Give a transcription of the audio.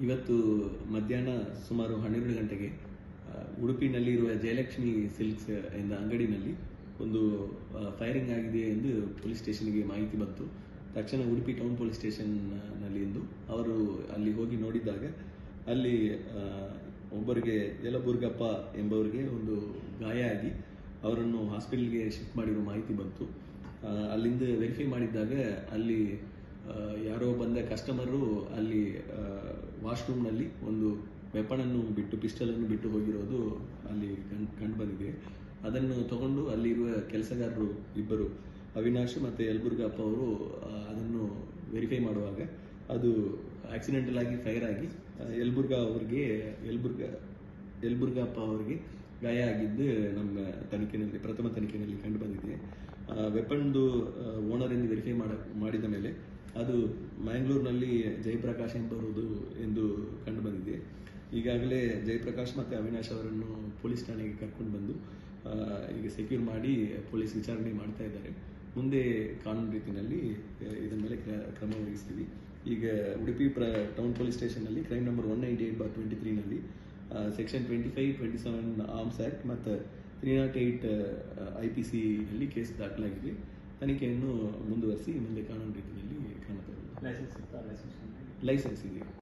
ಇವತ್ತು ಮಧ್ಯಾಹ್ನ ಸುಮಾರು 12 ಗಂಟೆಗೆ ಉಡುಪಿನಲ್ಲಿರುವ ಜಯಲಕ್ಷ್ಮಿ ಸಿಲ್ಕ್ಸ್ ಎಂಬ ಅಂಗಡಿನಲ್ಲಿ ಒಂದು ಫೈರಿಂಗ್ ಆಗಿದೆ ಎಂದು ಪೊಲೀಸ್ ಸ್ಟೇಷನ್ಗೆ ಮಾಹಿತಿ ಬಂತು. ತಕ್ಷಣ ಉಡುಪಿ ಟೌನ್ ಪೊಲೀಸ್ ಸ್ಟೇಷನ್ನಲ್ಲಿ ಎಂದು ಅವರು ಅಲ್ಲಿ ಹೋಗಿ ನೋಡಿದಾಗ ಅಲ್ಲಿ ಒಬ್ಬರಿಗೆ ಯಲಬುರ್ಗಪ್ಪ ಎಂಬವರಿಗೆ ಒಂದು ಗಾಯ ಆಗಿ ಅವರನ್ನು ಹಾಸ್ಪಿಟಲ್ಗೆ ಶಿಫ್ಟ್ ಮಾಡಿರುವ ಮಾಹಿತಿ ಬಂತು. ಅಲ್ಲಿಂದ ವೆರಿಫೈ ಮಾಡಿದ್ದಾಗ ಅಲ್ಲಿ ಯಾರೋ ಬಂದ ಕಸ್ಟಮರು ಅಲ್ಲಿ ವಾಶ್ರೂಮ್ನಲ್ಲಿ ಒಂದು ವೆಪನನ್ನು ಬಿಟ್ಟು ಪಿಸ್ಟಲನ್ನು ಬಿಟ್ಟು ಹೋಗಿರೋದು ಅಲ್ಲಿ ಕಂಡು ಬಂದಿದೆ. ಅದನ್ನು ತಗೊಂಡು ಅಲ್ಲಿರುವ ಕೆಲಸಗಾರರು ಇಬ್ಬರು ಅವಿನಾಶ್ ಮತ್ತು ಯಲಬುರ್ಗಪ್ಪ ಅವರು ಅದನ್ನು ವೆರಿಫೈ ಮಾಡುವಾಗ ಅದು ಆಕ್ಸಿಡೆಂಟಲ್ ಆಗಿ ಫೈರ್ ಆಗಿ ಯಲಬುರ್ಗಪ್ಪ ಅವರಿಗೆ ಗಾಯ ಆಗಿದ್ದು ನಮ್ಮ ತನಿಖೆಯಲ್ಲಿ ಪ್ರಥಮ ತನಿಖೆಯಲ್ಲಿ ಕಂಡು ಬಂದಿದೆ. ವೆಪನ್ದು ಓನರ್ ಎಂದು ವೆರಿಫೈ ಮಾಡಿದ ಮೇಲೆ ಅದು ಮ್ಯಾಂಗ್ಳೂರಿನಲ್ಲಿ ಜಯಪ್ರಕಾಶ್ ಎಂಬುದು ಎಂದು ಕಂಡು ಬಂದಿದೆ. ಈಗಾಗಲೇ ಜಯಪ್ರಕಾಶ್ ಮತ್ತು ಅವಿನಾಶ್ ಅವರನ್ನು ಪೊಲೀಸ್ ಠಾಣೆಗೆ ಕರ್ಕೊಂಡು ಬಂದು ಈಗ ಸೆಕ್ಯೂರ್ ಮಾಡಿ ಪೊಲೀಸ್ ವಿಚಾರಣೆ ಮಾಡ್ತಾ ಇದ್ದಾರೆ. ಮುಂದೆ ಕಾನೂನು ರೀತಿಯಲ್ಲಿ ಇದರ ಮೇಲೆ ಕ್ರಮ ವಹಿಸ್ತೀವಿ. ಈಗ ಉಡುಪಿ ಟೌನ್ ಪೊಲೀಸ್ ಸ್ಟೇಷನ್ನಲ್ಲಿ ಕ್ರೈಮ್ ನಂಬರ್ 198/23ನಲ್ಲಿ ಸೆಕ್ಷನ್ 25, 27 ಆರ್ಮ್ಸ್ ಆಕ್ಟ್ ಮತ್ತು 308 IPC ಯಲ್ಲಿ ಕೇಸ್ ದಾಖಲಾಗಿದೆ. ತನಿಖೆಯನ್ನು ಮುಂದುವರಿಸಿ ಮುಂದೆ ಕಾನೂನು ರೀತಿಯಲ್ಲಿ ಕ್ರಮ ತಗೊಳ್ಳುವುದು. ಲೈಸೆನ್ಸ್ ಇದೆ.